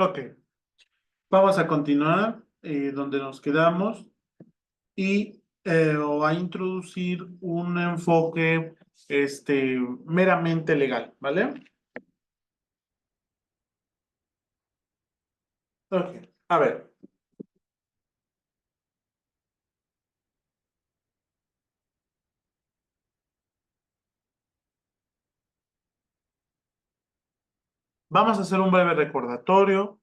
Ok, vamos a continuar donde nos quedamos y o a introducir un enfoque meramente legal, ¿vale? Ok, a ver, vamos a hacer un breve recordatorio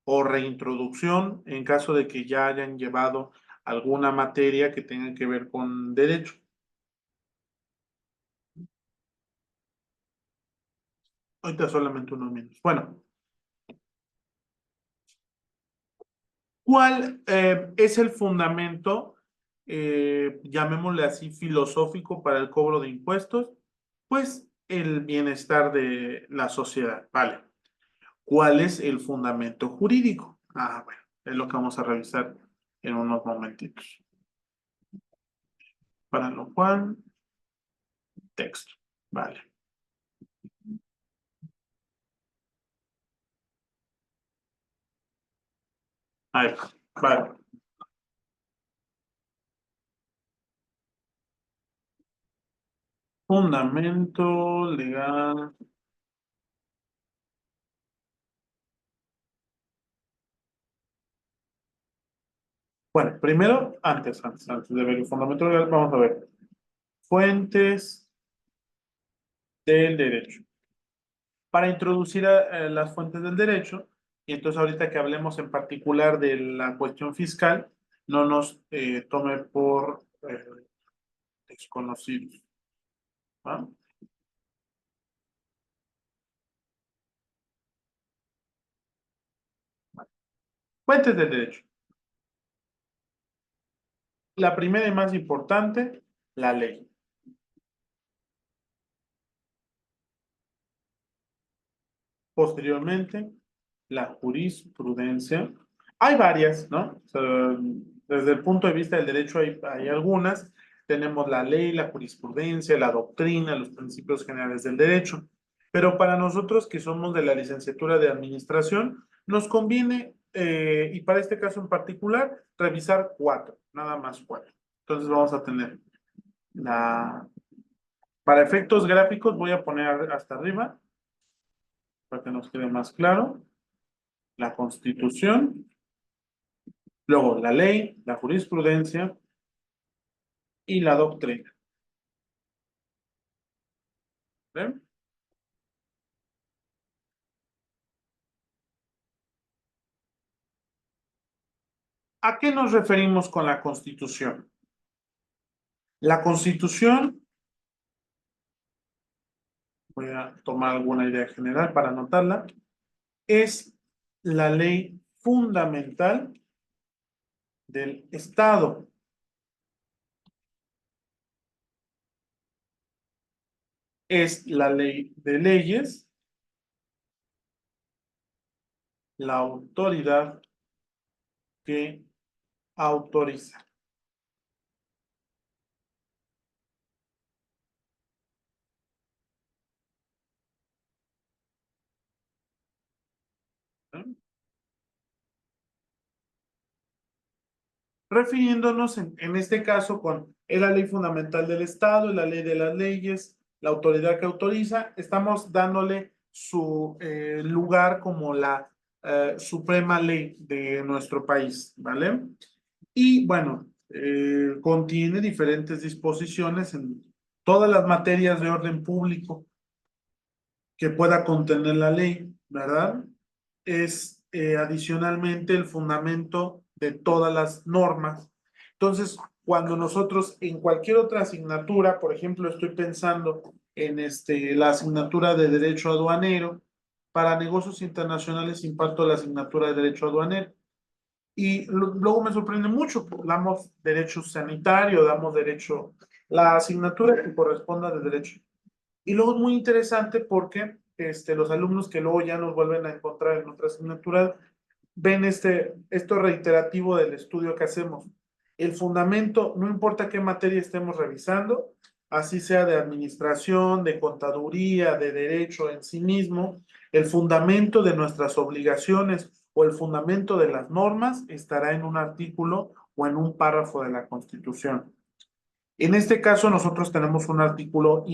o reintroducción en caso de que ya hayan llevado alguna materia que tenga que ver con derecho. Ahorita solamente unos minutos. Bueno, ¿cuál es el fundamento, llamémosle así, filosófico para el cobro de impuestos? Pues el bienestar de la sociedad, ¿vale? ¿Cuál es el fundamento jurídico? Ah, bueno, es lo que vamos a revisar en unos momentitos. Para lo cual, texto, ¿vale? Ahí va, vale. Fundamento legal. Bueno, primero, antes de ver el fundamento legal, vamos a ver fuentes del derecho. Para introducir las fuentes del derecho, y entonces ahorita que hablemos en particular de la cuestión fiscal, no nos tome por desconocidos. ¿Va? Fuentes del derecho. La primera y más importante, la ley. Posteriormente, la jurisprudencia. Hay varias, ¿no? O sea, desde el punto de vista del derecho hay algunas. Tenemos la ley, la jurisprudencia, la doctrina, los principios generales del derecho. Pero para nosotros que somos de la licenciatura de administración, nos conviene, y para este caso en particular, revisar cuatro, nada más cuatro. Entonces vamos a tener la... Para efectos gráficos voy a poner hasta arriba para que nos quede más claro. La Constitución, luego la ley, la jurisprudencia y la doctrina. ¿Ven? ¿A qué nos referimos con la Constitución? La Constitución, voy a tomar alguna idea general para anotarla, es la ley fundamental del Estado. Es la ley de leyes, la autoridad que autoriza. ¿No? Refiriéndonos en este caso con es la ley fundamental del Estado, es la ley de las leyes, la autoridad que autoriza, estamos dándole su lugar como la suprema ley de nuestro país, ¿vale? Y bueno, contiene diferentes disposiciones en todas las materias de orden público que pueda contener la ley, ¿verdad? Es adicionalmente el fundamento de todas las normas. Entonces, cuando nosotros en cualquier otra asignatura, por ejemplo, estoy pensando en la asignatura de Derecho Aduanero, para negocios internacionales imparto la asignatura de Derecho Aduanero. Y luego me sorprende mucho, damos derecho sanitario, damos derecho, la asignatura que corresponda de derecho. Y luego es muy interesante porque los alumnos que luego ya nos vuelven a encontrar en otra asignatura ven esto reiterativo del estudio que hacemos. El fundamento, no importa qué materia estemos revisando, así sea de administración, de contaduría, de derecho en sí mismo, el fundamento de nuestras obligaciones o el fundamento de las normas estará en un artículo o en un párrafo de la Constitución. En este caso, nosotros tenemos un artículo,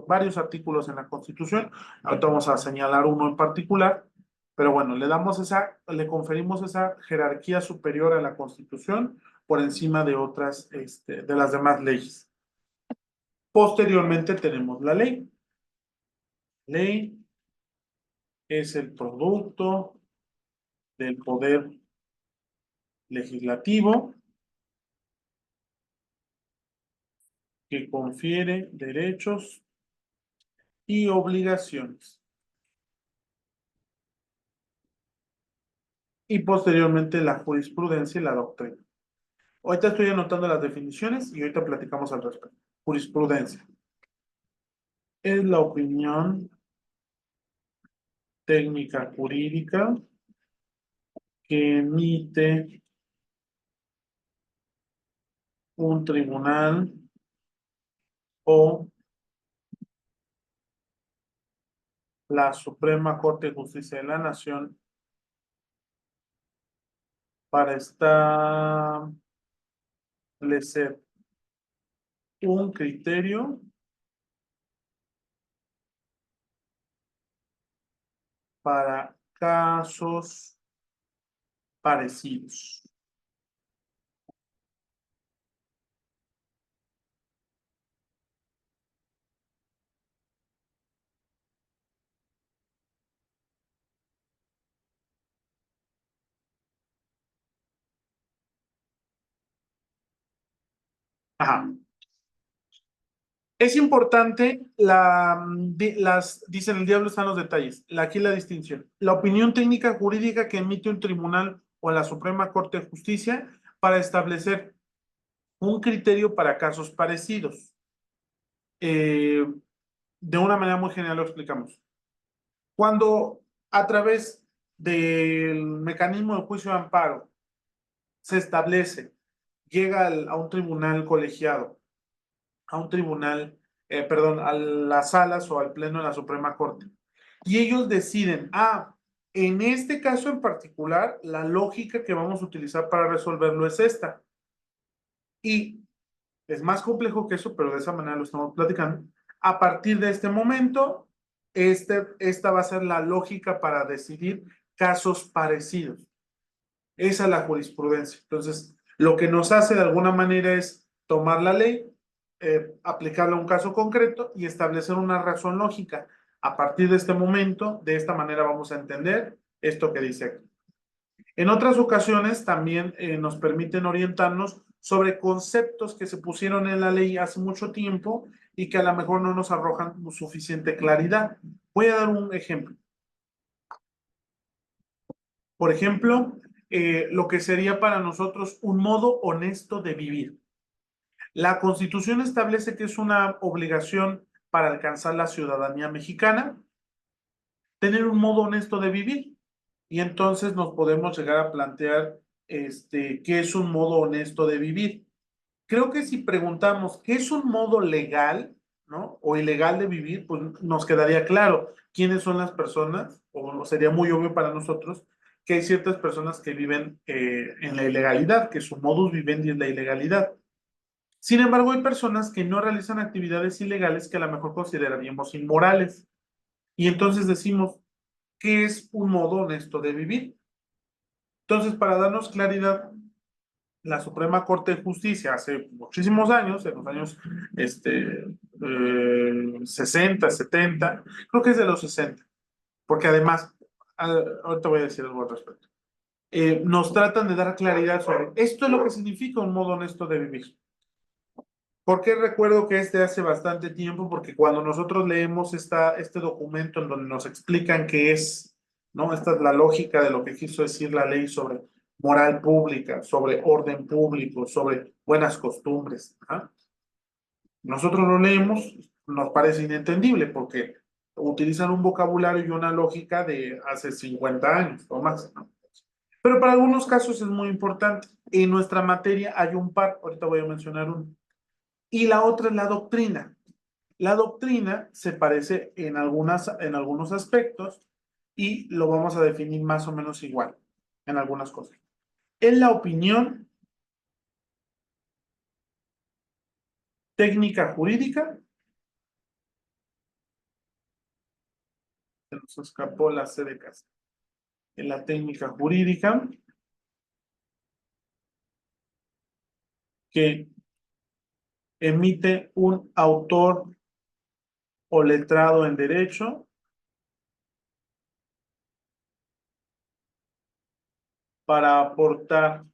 varios artículos en la Constitución. Ahorita vamos a señalar uno en particular, pero bueno, le conferimos esa jerarquía superior a la Constitución por encima de otras, de las demás leyes. Posteriormente tenemos la ley. Ley es el producto del poder legislativo que confiere derechos y obligaciones. Y posteriormente la jurisprudencia y la doctrina. Ahorita estoy anotando las definiciones y ahorita platicamos al respecto. Jurisprudencia es la opinión técnica jurídica que emite un tribunal o la Suprema Corte de Justicia de la Nación para establecer un criterio para casos parecidos. Ajá. Es importante, dicen el diablo está en los detalles. Aquí la distinción. La opinión técnica jurídica que emite un tribunal o la Suprema Corte de Justicia para establecer un criterio para casos parecidos. De una manera muy general lo explicamos. Cuando a través del mecanismo de juicio de amparo se establece, llega a un tribunal colegiado, a un tribunal, perdón, a las salas o al pleno de la Suprema Corte. Y ellos deciden, en este caso en particular, la lógica que vamos a utilizar para resolverlo es esta. Y es más complejo que eso, pero de esa manera lo estamos platicando. A partir de este momento, esta va a ser la lógica para decidir casos parecidos. Esa es la jurisprudencia. Entonces, lo que nos hace de alguna manera es tomar la ley, aplicarla a un caso concreto y establecer una razón lógica. A partir de este momento, de esta manera vamos a entender esto que dice aquí. En otras ocasiones también nos permiten orientarnos sobre conceptos que se pusieron en la ley hace mucho tiempo y que a lo mejor no nos arrojan suficiente claridad. Voy a dar un ejemplo. Por ejemplo, lo que sería para nosotros un modo honesto de vivir. La Constitución establece que es una obligación para alcanzar la ciudadanía mexicana tener un modo honesto de vivir. Y entonces nos podemos llegar a plantear qué es un modo honesto de vivir. Creo que si preguntamos qué es un modo legal, ¿no? O ilegal de vivir, pues nos quedaría claro quiénes son las personas, o sería muy obvio para nosotros que hay ciertas personas que viven en la ilegalidad, que su modus vivendi es la ilegalidad. Sin embargo, hay personas que no realizan actividades ilegales que a lo mejor consideraríamos inmorales. Y entonces decimos, ¿qué es un modo honesto de vivir? Entonces, para darnos claridad, la Suprema Corte de Justicia hace muchísimos años, en los años 60, 70, creo que es de los 60, porque además, ahorita voy a decir algo al respecto, nos tratan de dar claridad sobre esto es lo que significa un modo honesto de vivir. ¿Por qué recuerdo que hace bastante tiempo? Porque cuando nosotros leemos este documento en donde nos explican qué es, ¿no? Esta es la lógica de lo que quiso decir la ley sobre moral pública, sobre orden público, sobre buenas costumbres. Nosotros lo leemos, nos parece inentendible porque utilizan un vocabulario y una lógica de hace 50 años o más, ¿no? Pero para algunos casos es muy importante. En nuestra materia hay un par, ahorita voy a mencionar uno. Y la otra es la doctrina. La doctrina se parece en algunos aspectos y lo vamos a definir más o menos igual. en algunas cosas. Es la opinión técnica jurídica, se nos escapó la C de casa, en la técnica jurídica que emite un autor o letrado en derecho para aportar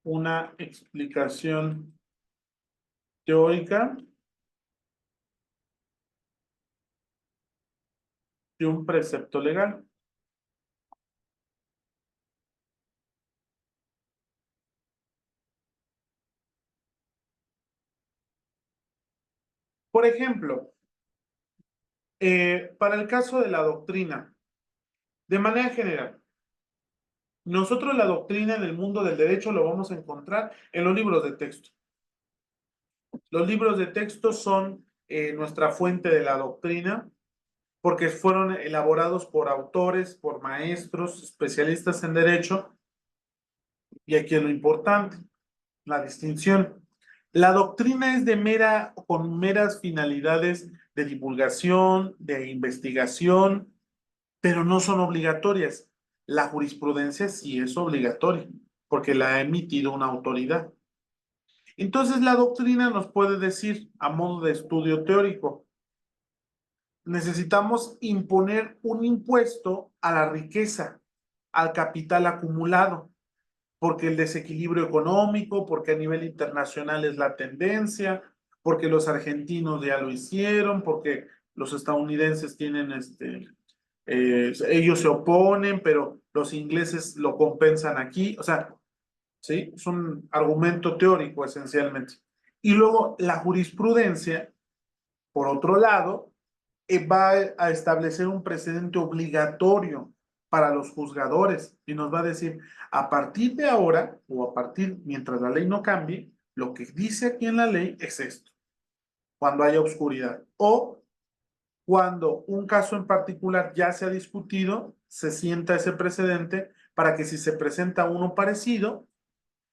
una explicación teórica de un precepto legal. Por ejemplo, para el caso de la doctrina, de manera general, nosotros la doctrina en el mundo del derecho lo vamos a encontrar en los libros de texto. Los libros de texto son nuestra fuente de la doctrina porque fueron elaborados por autores, por maestros, especialistas en derecho. Y aquí es lo importante, la distinción. La doctrina es con meras finalidades de divulgación, de investigación, pero no son obligatorias. La jurisprudencia sí es obligatoria, porque la ha emitido una autoridad. Entonces, la doctrina nos puede decir, a modo de estudio teórico, necesitamos imponer un impuesto a la riqueza, al capital acumulado, porque el desequilibrio económico, porque a nivel internacional es la tendencia, porque los argentinos ya lo hicieron, porque los estadounidenses tienen ellos se oponen, pero los ingleses lo compensan aquí. O sea, ¿sí? Es un argumento teórico esencialmente. Y luego la jurisprudencia, por otro lado, va a establecer un precedente obligatorio para los juzgadores y nos va a decir, a partir de ahora o a partir, mientras la ley no cambie, lo que dice aquí en la ley es esto, cuando haya oscuridad. O cuando un caso en particular ya se ha discutido, se sienta ese precedente para que si se presenta uno parecido,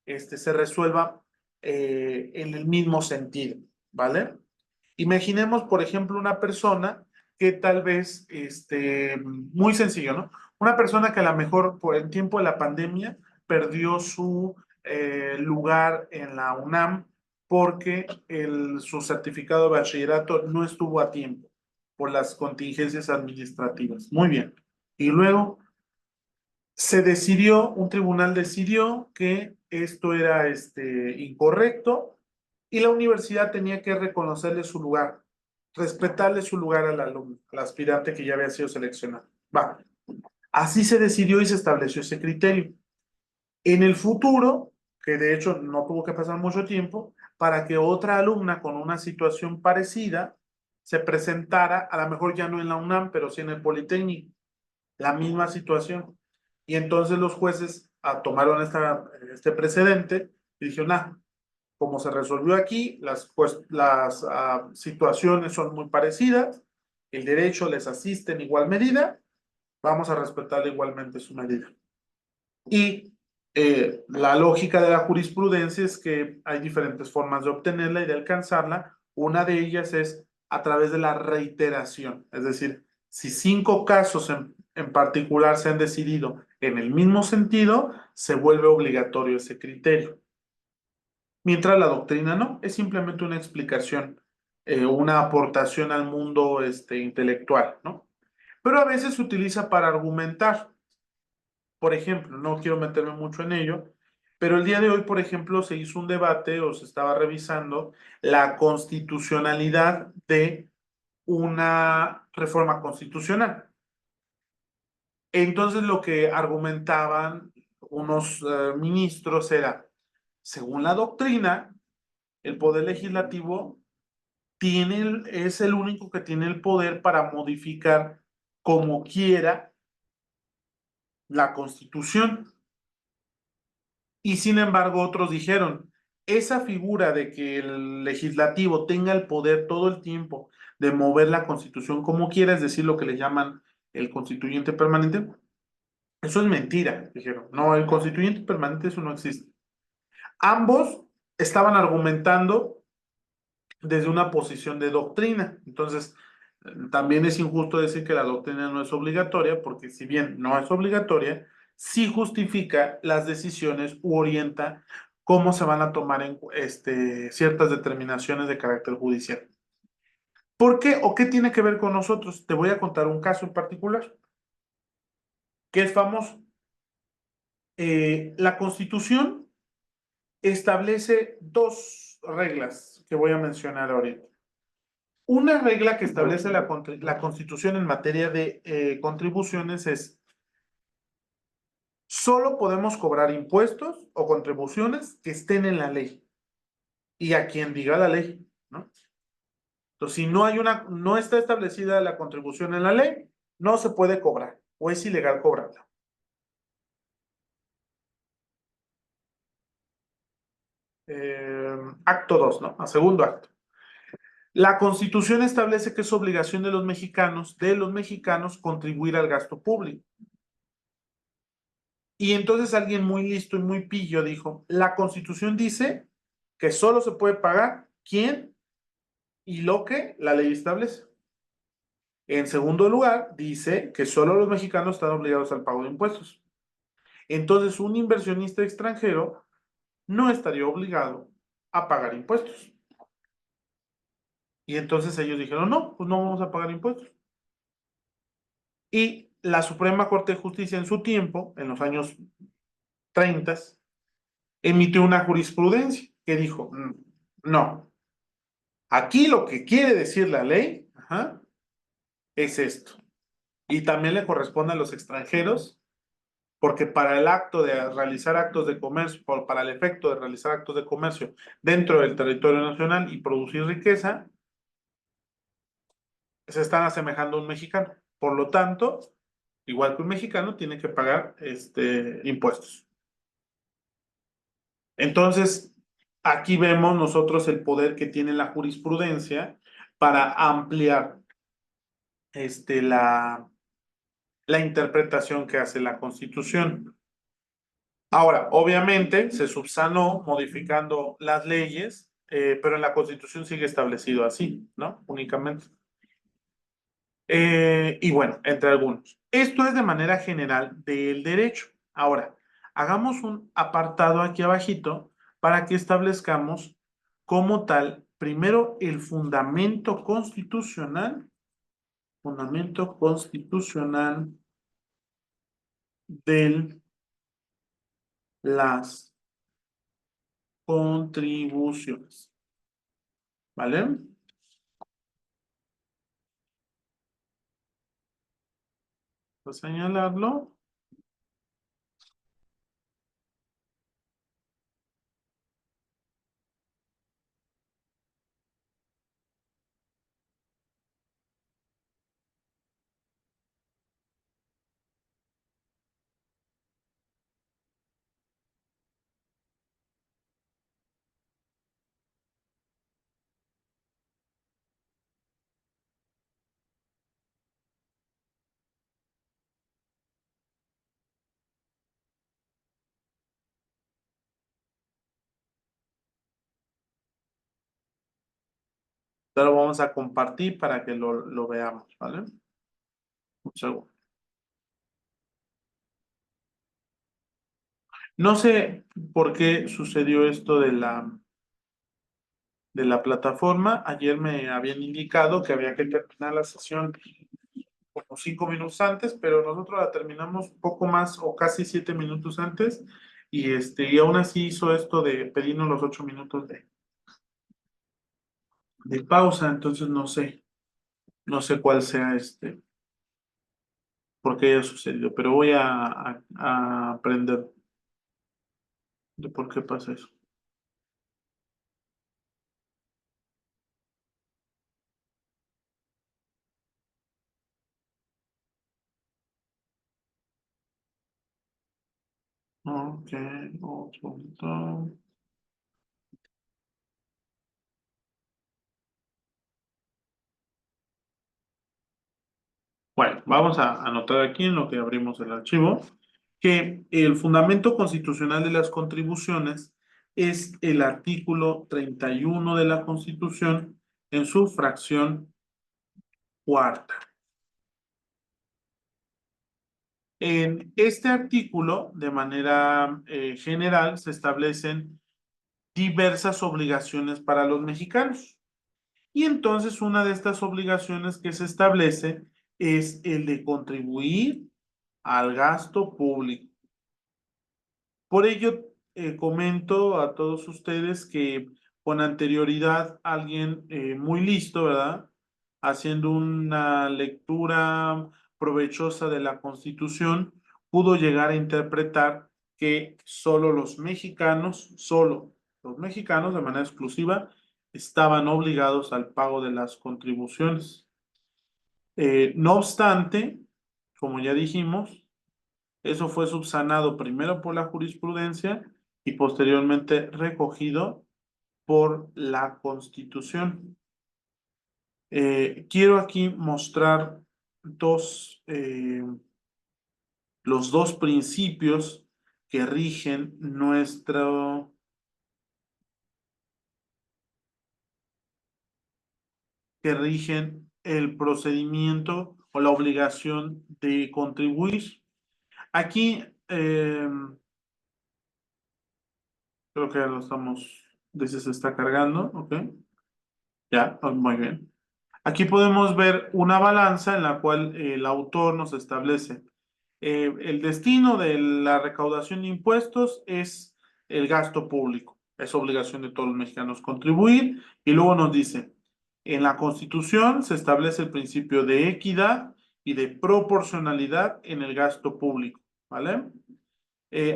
se resuelva en el mismo sentido, ¿vale? Imaginemos, por ejemplo, una persona que tal vez, muy sencillo, ¿no? Una persona que a lo mejor por el tiempo de la pandemia perdió su lugar en la UNAM porque su certificado de bachillerato no estuvo a tiempo por las contingencias administrativas. Muy bien. Y luego un tribunal decidió que esto era incorrecto y la universidad tenía que reconocerle su lugar, respetarle su lugar al alumno, al aspirante que ya había sido seleccionado. Va. Así se decidió y se estableció ese criterio. En el futuro, que de hecho no tuvo que pasar mucho tiempo, para que otra alumna con una situación parecida se presentara, a lo mejor ya no en la UNAM, pero sí en el Politécnico, la misma situación. Y entonces los jueces tomaron este precedente y dijeron, como se resolvió aquí, las situaciones son muy parecidas, el derecho les asiste en igual medida, vamos a respetar igualmente su medida. Y la lógica de la jurisprudencia es que hay diferentes formas de obtenerla y de alcanzarla. Una de ellas es a través de la reiteración, es decir, si 5 casos en particular se han decidido en el mismo sentido, se vuelve obligatorio ese criterio. Mientras la doctrina no, es simplemente una explicación, una aportación al mundo intelectual, ¿no? Pero a veces se utiliza para argumentar. Por ejemplo, no quiero meterme mucho en ello, pero el día de hoy, por ejemplo, se hizo un debate o se estaba revisando la constitucionalidad de una reforma constitucional. Entonces, lo que argumentaban unos ministros era, según la doctrina, el poder legislativo es el único que tiene el poder para modificar como quiera la constitución. Y sin embargo, otros dijeron, esa figura de que el legislativo tenga el poder todo el tiempo de mover la constitución como quiera, es decir, lo que le llaman el constituyente permanente. Eso es mentira, dijeron. No, el constituyente permanente, eso no existe. Ambos estaban argumentando desde una posición de doctrina. Entonces, también es injusto decir que la doctrina no es obligatoria, porque si bien no es obligatoria, sí justifica las decisiones u orienta cómo se van a tomar ciertas determinaciones de carácter judicial. ¿Por qué o qué tiene que ver con nosotros? Te voy a contar un caso en particular, que es famoso. La Constitución establece dos reglas que voy a mencionar ahorita. Una regla que establece la Constitución en materia de contribuciones es, solo podemos cobrar impuestos o contribuciones que estén en la ley y a quien diga la ley, ¿no? Entonces, si no está establecida la contribución en la ley, no se puede cobrar o es ilegal cobrarla. Acto 2, ¿no? A segundo acto. La Constitución establece que es obligación de los mexicanos, contribuir al gasto público. Y entonces alguien muy listo y muy pillo dijo, la Constitución dice que solo se puede pagar quién y lo que la ley establece. En segundo lugar, dice que solo los mexicanos están obligados al pago de impuestos. Entonces, un inversionista extranjero no estaría obligado a pagar impuestos. Y entonces ellos dijeron, no, pues no vamos a pagar impuestos. Y la Suprema Corte de Justicia en su tiempo, en los años 30, emitió una jurisprudencia que dijo, no, aquí lo que quiere decir la ley, es esto. Y también le corresponde a los extranjeros, porque para el acto de realizar actos de comercio, para el efecto de realizar actos de comercio dentro del territorio nacional y producir riqueza, se están asemejando a un mexicano. Por lo tanto, igual que un mexicano, tiene que pagar impuestos. Entonces, aquí vemos nosotros el poder que tiene la jurisprudencia para ampliar la interpretación que hace la Constitución. Ahora, obviamente, se subsanó modificando las leyes, pero en la Constitución sigue establecido así, ¿no? Únicamente. Y bueno, entre algunos. Esto es de manera general del derecho. Ahora, hagamos un apartado aquí abajito para que establezcamos como tal, primero, el fundamento constitucional de las contribuciones. ¿Vale? Voy a señalarlo. Ahora lo vamos a compartir para que lo veamos, ¿vale? Un segundo. No sé por qué sucedió esto de la plataforma. Ayer me habían indicado que había que terminar la sesión como 5 minutos antes, pero nosotros la terminamos un poco más o casi 7 minutos antes y aún así hizo esto de pedirnos los 8 minutos de pausa, entonces no sé cuál sea por qué haya sucedido, pero voy a aprender de por qué pasa eso. Ok, otro punto. Bueno, vamos a anotar aquí en lo que abrimos el archivo que el fundamento constitucional de las contribuciones es el artículo 31 de la Constitución en su fracción cuarta. En este artículo, de manera general, se establecen diversas obligaciones para los mexicanos. Y entonces una de estas obligaciones que se establece es el de contribuir al gasto público. Por ello, comento a todos ustedes que con anterioridad alguien muy listo, ¿verdad? Haciendo una lectura provechosa de la Constitución, pudo llegar a interpretar que solo los mexicanos de manera exclusiva, estaban obligados al pago de las contribuciones. No obstante, como ya dijimos, eso fue subsanado primero por la jurisprudencia y posteriormente recogido por la Constitución. Quiero aquí mostrar los dos principios que rigen el procedimiento o la obligación de contribuir. Aquí creo que ya lo estamos, dice se está cargando, ok. Ya, muy bien. Aquí podemos ver una balanza en la cual el autor nos establece el destino de la recaudación de impuestos es el gasto público. Es obligación de todos los mexicanos contribuir. Y luego nos dice, en la Constitución se establece el principio de equidad y de proporcionalidad en el gasto público, ¿vale?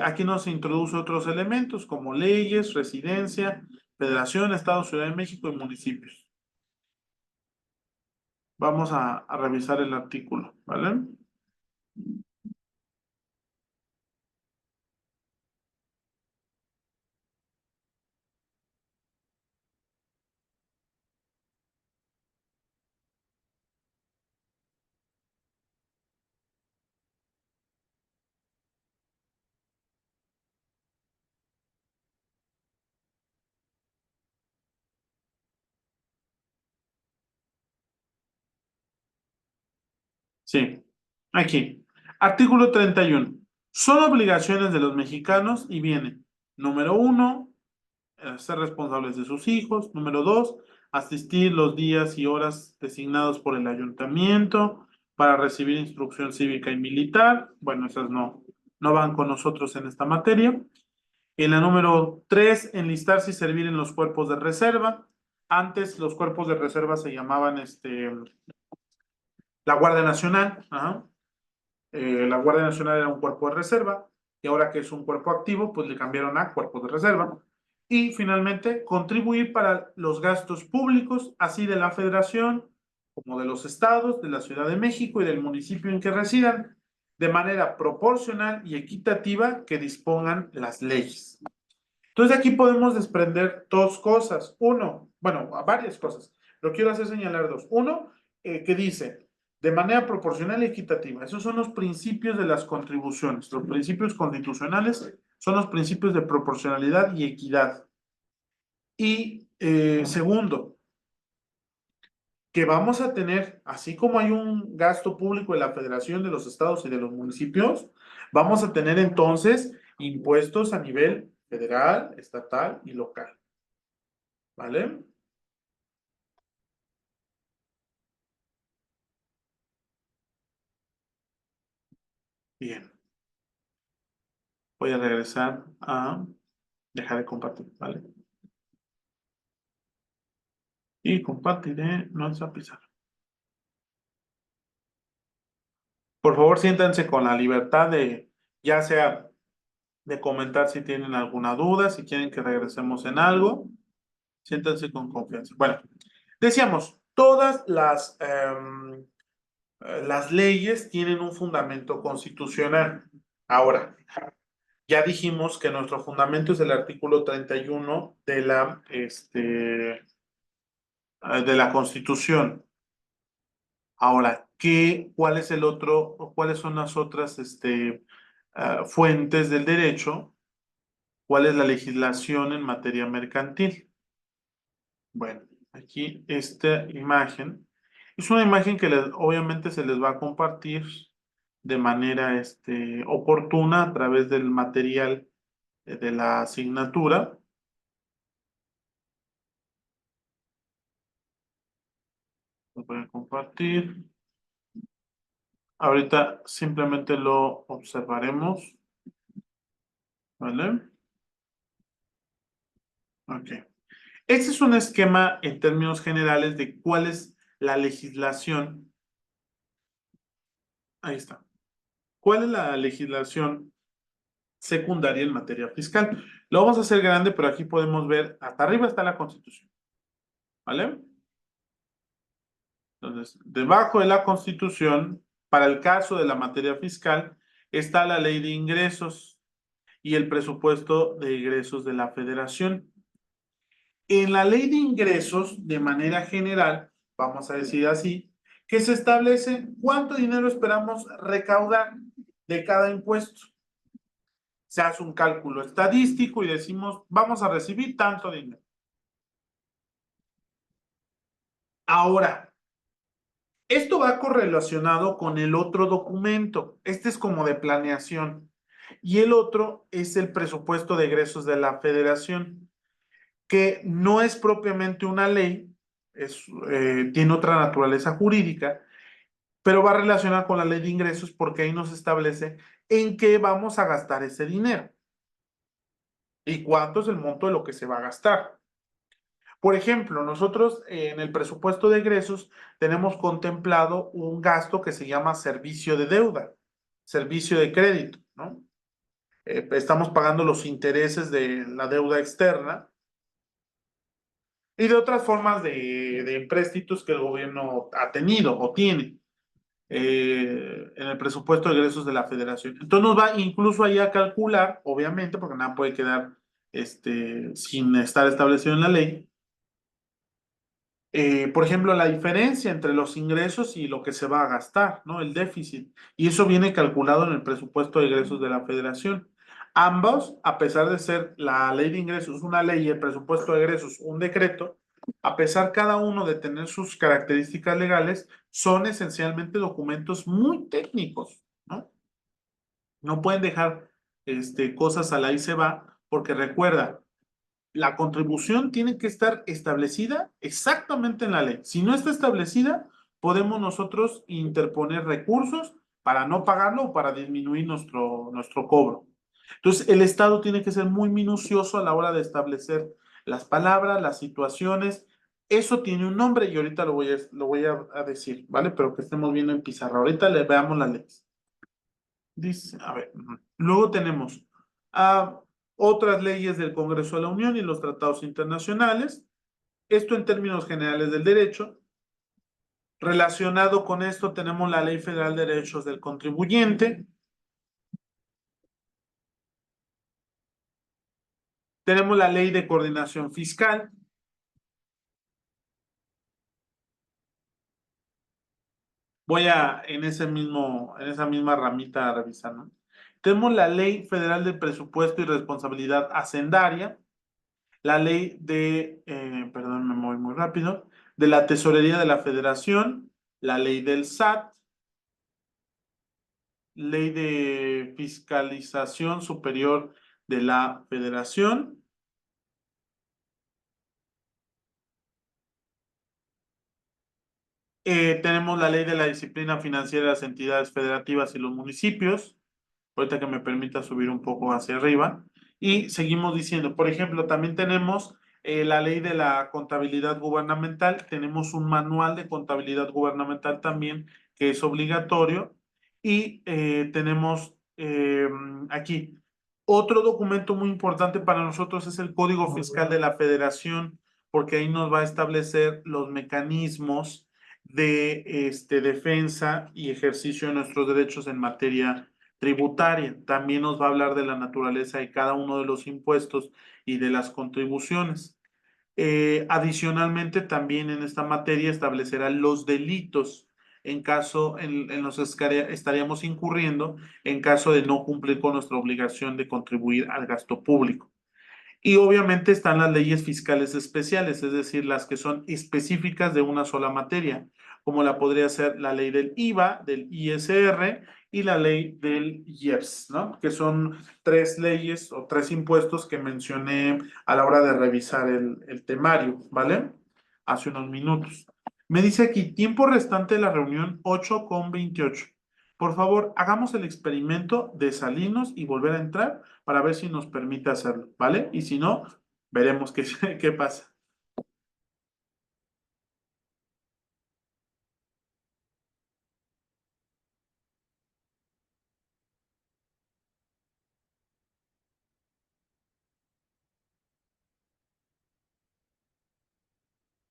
Aquí nos introduce otros elementos como leyes, residencia, federación, Estado, Ciudad de México y municipios. Vamos a revisar el artículo, ¿vale? Sí, aquí. Artículo 31. Son obligaciones de los mexicanos y viene, número uno, ser responsables de sus hijos. Número dos, asistir los días y horas designados por el ayuntamiento para recibir instrucción cívica y militar. Bueno, esas no van con nosotros en esta materia. En la número tres, enlistarse y servir en los cuerpos de reserva. Antes los cuerpos de reserva se llamaban la Guardia Nacional. Ajá. La Guardia Nacional era un cuerpo de reserva y ahora que es un cuerpo activo, pues le cambiaron a cuerpo de reserva. Y finalmente, contribuir para los gastos públicos, así de la Federación como de los estados, de la Ciudad de México y del municipio en que residan, de manera proporcional y equitativa que dispongan las leyes. Entonces aquí podemos desprender dos cosas. Uno, bueno, varias cosas. Lo quiero hacer señalar dos. Uno, que dice, de manera proporcional y equitativa. Esos son los principios de las contribuciones. Los principios constitucionales son los principios de proporcionalidad y equidad. Y segundo, que vamos a tener, así como hay un gasto público de la Federación, de los estados y de los municipios, vamos a tener entonces impuestos a nivel federal, estatal y local. ¿Vale? Bien. Voy a regresar a dejar de compartir, ¿vale? Y compartiré nuestra pizarra. Por favor, siéntanse con la libertad de, ya sea de comentar si tienen alguna duda, si quieren que regresemos en algo, siéntanse con confianza. Bueno, decíamos, todas las leyes tienen un fundamento constitucional. Ahora, ya dijimos que nuestro fundamento es el artículo 31 de la Constitución. Ahora, ¿cuál es el otro, o cuáles son las otras fuentes del derecho? ¿Cuál es la legislación en materia mercantil? Bueno, aquí esta imagen es una imagen que obviamente se les va a compartir de manera oportuna a través del material de la asignatura. Lo voy a compartir. Ahorita simplemente lo observaremos, ¿vale? Ok. Este es un esquema en términos generales de cuál es la legislación. Ahí está. ¿Cuál es la legislación secundaria en materia fiscal? Lo vamos a hacer grande, pero aquí podemos ver, hasta arriba está la Constitución, ¿vale? Entonces, debajo de la Constitución, para el caso de la materia fiscal, está la ley de ingresos y el presupuesto de egresos de la Federación. En la ley de ingresos, de manera general, vamos a decir así, que se establece cuánto dinero esperamos recaudar de cada impuesto. Se hace un cálculo estadístico y decimos, vamos a recibir tanto dinero. Ahora, esto va correlacionado con el otro documento. Este es como de planeación. Y el otro es el presupuesto de egresos de la Federación, que no es propiamente una ley, tiene otra naturaleza jurídica, pero va relacionada con la ley de ingresos porque ahí nos establece en qué vamos a gastar ese dinero y cuánto es el monto de lo que se va a gastar. Por ejemplo, nosotros en el presupuesto de egresos tenemos contemplado un gasto que se llama servicio de deuda, servicio de crédito, ¿no? Estamos pagando los intereses de la deuda externa y de otras formas de empréstitos que el gobierno ha tenido o tiene en el presupuesto de egresos de la Federación. Entonces nos va incluso ahí a calcular, obviamente, porque nada puede quedar sin estar establecido en la ley. Por ejemplo, la diferencia entre los ingresos y lo que se va a gastar, ¿no? El déficit. Y eso viene calculado en el presupuesto de egresos de la Federación. Ambos, a pesar de ser la ley de ingresos una ley y el presupuesto de egresos un decreto, a pesar cada uno de tener sus características legales, son esencialmente documentos muy técnicos, ¿no? No pueden dejar cosas a la y se va, porque recuerda, la contribución tiene que estar establecida exactamente en la ley. Si no está establecida, podemos nosotros interponer recursos para no pagarlo o para disminuir nuestro cobro. Entonces, el Estado tiene que ser muy minucioso a la hora de establecer las palabras, las situaciones. Eso tiene un nombre y ahorita lo voy a decir, ¿vale? Pero que estemos viendo en pizarra. Ahorita le veamos la ley. Dice, a ver, luego tenemos ah, otras leyes del Congreso de la Unión y los tratados internacionales. Esto en términos generales del derecho. Relacionado con esto tenemos la Ley Federal de Derechos del Contribuyente. Tenemos la Ley de Coordinación Fiscal. Voy en esa misma ramita a revisar, ¿no? Tenemos la Ley Federal del Presupuesto y Responsabilidad Hacendaria. La ley perdón, me voy muy rápido, de la Tesorería de la Federación, la ley del SAT, ley de fiscalización superior de la Federación. Tenemos la ley de la disciplina financiera de las entidades federativas y los municipios. Ahorita que me permita subir un poco hacia arriba. Y seguimos diciendo, por ejemplo, también tenemos la ley de la contabilidad gubernamental, tenemos un manual de contabilidad gubernamental también que es obligatorio y tenemos aquí otro documento muy importante para nosotros es el Código Fiscal de la Federación, porque ahí nos va a establecer los mecanismos de defensa y ejercicio de nuestros derechos en materia tributaria. También nos va a hablar de la naturaleza de cada uno de los impuestos y de las contribuciones. Adicionalmente, también en esta materia establecerá los delitos en caso, en los que estaríamos incurriendo en caso de no cumplir con nuestra obligación de contribuir al gasto público. Y obviamente están las leyes fiscales especiales, es decir, las que son específicas de una sola materia, como la podría ser la ley del IVA, del ISR y la ley del IEPS, ¿no? Que son tres leyes o tres impuestos que mencioné a la hora de revisar el temario, ¿vale? Hace unos minutos. Me dice aquí, tiempo restante de la reunión 8:28. Por favor, hagamos el experimento de salirnos y volver a entrar para ver si nos permite hacerlo, ¿vale? Y si no, veremos qué, qué pasa.